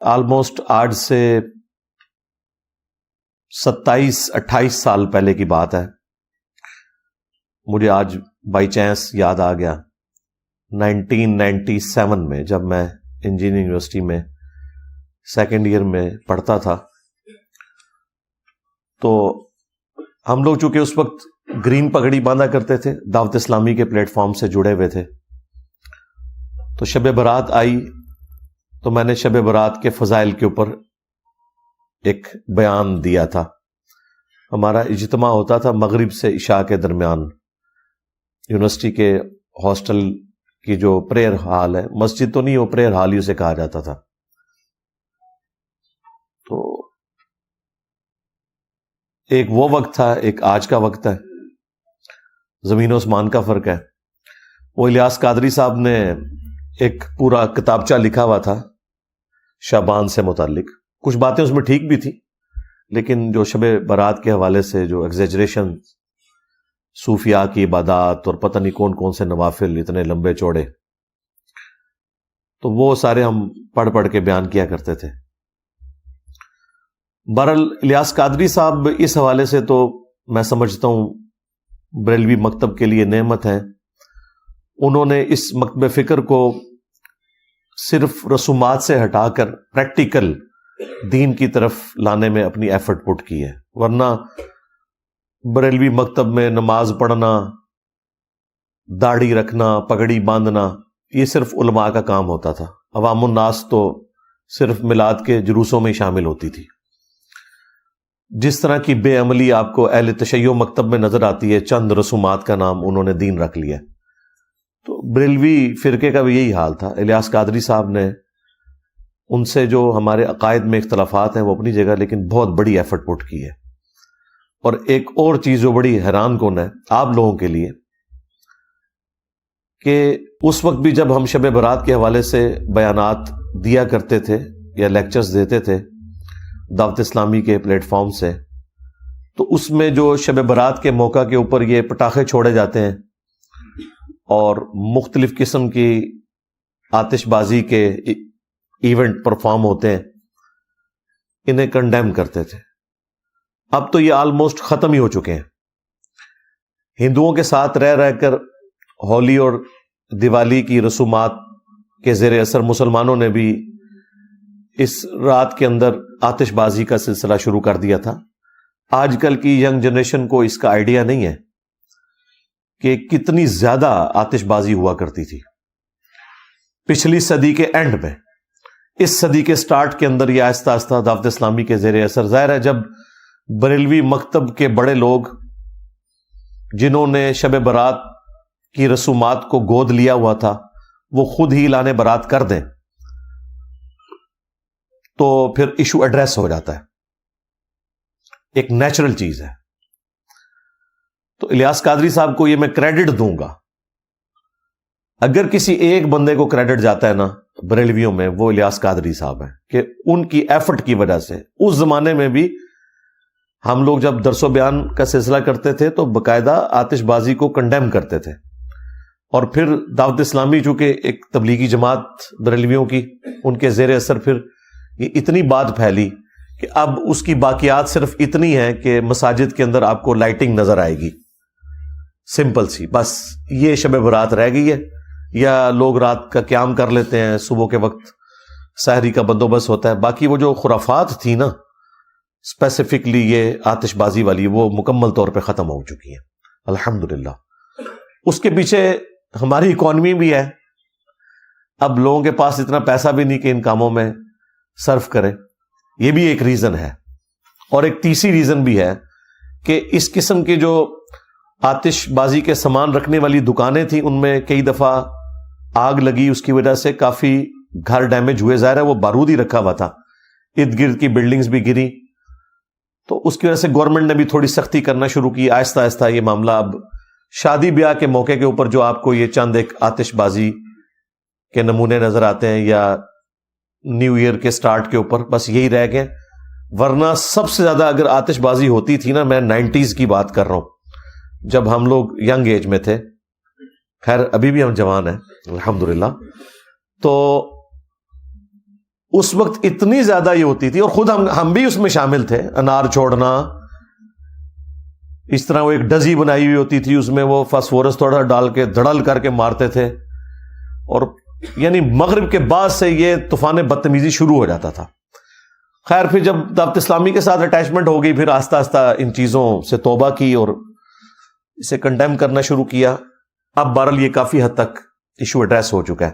Almost آج سے 27-28 سال پہلے کی بات ہے. مجھے آج بائی چانس یاد آ گیا 1997 میں جب میں انجینئرنگ یونیورسٹی میں سیکنڈ ایئر میں پڑھتا تھا. تو ہم لوگ چونکہ اس وقت گرین پگڑی باندھا کرتے تھے، دعوت اسلامی کے پلیٹ فارم سے جڑے ہوئے تھے. تو شب برات آئی تو میں نے شب برات کے فضائل کے اوپر ایک بیان دیا تھا. ہمارا اجتماع ہوتا تھا مغرب سے عشاء کے درمیان. یونیورسٹی کے ہاسٹل کی جو پریئر ہال ہے، مسجد تو نہیں، وہ پریئر ہال ہی اسے کہا جاتا تھا. تو ایک وہ وقت تھا، ایک آج کا وقت ہے، زمین و آسمان کا فرق ہے. وہ الیاس قادری صاحب نے ایک پورا کتابچہ لکھا ہوا تھا شعبان سے متعلق. کچھ باتیں اس میں ٹھیک بھی تھی، لیکن جو شب برات کے حوالے سے جو ایگزیجریشن، صوفیاء کی عبادات اور پتہ نہیں کون کون سے نوافل اتنے لمبے چوڑے، تو وہ سارے ہم پڑھ پڑھ کے بیان کیا کرتے تھے. بہرحال الیاس قادری صاحب اس حوالے سے تو میں سمجھتا ہوں بریلوی مکتب کے لیے نعمت ہے. انہوں نے اس مکتب فکر کو صرف رسومات سے ہٹا کر پریکٹیکل دین کی طرف لانے میں اپنی ایفرٹ پٹ کی ہے. ورنہ بریلوی مکتب میں نماز پڑھنا، داڑھی رکھنا، پگڑی باندھنا، یہ صرف علماء کا کام ہوتا تھا. عوام الناس تو صرف میلاد کے جلوسوں میں شامل ہوتی تھی. جس طرح کی بے عملی آپ کو اہل تشیع مکتب میں نظر آتی ہے، چند رسومات کا نام انہوں نے دین رکھ لیا. تو بریلوی فرقے کا بھی یہی حال تھا. الیاس قادری صاحب نے ان سے جو ہمارے عقائد میں اختلافات ہیں وہ اپنی جگہ، لیکن بہت بڑی ایفرٹ پٹ کی ہے. اور ایک اور چیز جو بڑی حیران کن ہے آپ لوگوں کے لیے، کہ اس وقت بھی جب ہم شب برات کے حوالے سے بیانات دیا کرتے تھے یا لیکچرز دیتے تھے دعوت اسلامی کے پلیٹ فارم سے، تو اس میں جو شب برات کے موقع کے اوپر یہ پٹاخے چھوڑے جاتے ہیں اور مختلف قسم کی آتش بازی کے ایونٹ پرفارم ہوتے ہیں، انہیں کنڈیم کرتے تھے. اب تو یہ آلموسٹ ختم ہی ہو چکے ہیں. ہندوؤں کے ساتھ رہ رہ کر ہولی اور دیوالی کی رسومات کے زیر اثر مسلمانوں نے بھی اس رات کے اندر آتش بازی کا سلسلہ شروع کر دیا تھا. آج کل کی ینگ جنریشن کو اس کا آئیڈیا نہیں ہے کہ کتنی زیادہ آتش بازی ہوا کرتی تھی پچھلی صدی کے اینڈ میں. اس صدی کے سٹارٹ کے اندر یہ آہستہ آہستہ دعوت اسلامی کے زیر اثر، ظاہر ہے جب بریلوی مکتب کے بڑے لوگ جنہوں نے شب برات کی رسومات کو گود لیا ہوا تھا وہ خود ہی اعلان برات کر دیں تو پھر ایشو ایڈریس ہو جاتا ہے. ایک نیچرل چیز ہے. تو الیاس قادری صاحب کو یہ میں کریڈٹ دوں گا. اگر کسی ایک بندے کو کریڈٹ جاتا ہے نا بریلویوں میں، وہ الیاس قادری صاحب ہیں، کہ ان کی ایفرٹ کی وجہ سے اس زمانے میں بھی ہم لوگ جب درس و بیان کا سلسلہ کرتے تھے تو باقاعدہ آتش بازی کو کنڈیم کرتے تھے. اور پھر دعوت اسلامی چونکہ ایک تبلیغی جماعت بریلویوں کی، ان کے زیر اثر پھر یہ اتنی بات پھیلی کہ اب اس کی باقیات صرف اتنی ہیں کہ مساجد کے اندر آپ کو لائٹنگ نظر آئے گی، سمپل سی، بس یہ شب برات رہ گئی ہے. یا لوگ رات کا قیام کر لیتے ہیں، صبح کے وقت سحری کا بندوبست ہوتا ہے. باقی وہ جو خرافات تھی نا اسپیسیفکلی یہ آتش بازی والی، وہ مکمل طور پہ ختم ہو چکی ہیں الحمدللہ. اس کے پیچھے ہماری اکانومی بھی ہے. اب لوگوں کے پاس اتنا پیسہ بھی نہیں کہ ان کاموں میں صرف کریں، یہ بھی ایک ریزن ہے. اور ایک تیسری ریزن بھی ہے کہ اس قسم کے جو آتش بازی کے سامان رکھنے والی دکانیں تھیں ان میں کئی دفعہ آگ لگی، اس کی وجہ سے کافی گھر ڈیمیج ہوئے. ظاہر ہے وہ بارود ہی رکھا ہوا تھا، ارد گرد کی بلڈنگز بھی گری. تو اس کی وجہ سے گورنمنٹ نے بھی تھوڑی سختی کرنا شروع کی. آہستہ آہستہ یہ معاملہ اب شادی بیاہ کے موقع کے اوپر جو آپ کو یہ چند ایک آتش بازی کے نمونے نظر آتے ہیں یا نیو ایئر کے سٹارٹ کے اوپر، بس یہی رہ گئے. ورنہ سب سے زیادہ اگر آتش بازی ہوتی تھی نا، میں 90s کی بات کر رہا ہوں، جب ہم لوگ ینگ ایج میں تھے، خیر ابھی بھی ہم جوان ہیں الحمدللہ، تو اس وقت اتنی زیادہ یہ ہوتی تھی، اور خود ہم بھی اس میں شامل تھے، انار چھوڑنا، اس طرح وہ ایک ڈزی بنائی ہوئی ہوتی تھی، اس میں وہ فاسفورس تھوڑا ڈال کے دھڑل کر کے مارتے تھے، اور یعنی مغرب کے بعد سے یہ طوفان بدتمیزی شروع ہو جاتا تھا۔ خیر پھر جب دعوت اسلامی کے ساتھ اٹیچمنٹ ہو گئی، پھر آہستہ آہستہ ان چیزوں سے توبہ کی اور اسے کنڈیم کرنا شروع کیا۔ اب بہرحال یہ کافی حد تک ایشو ایڈریس ہو چکا ہے۔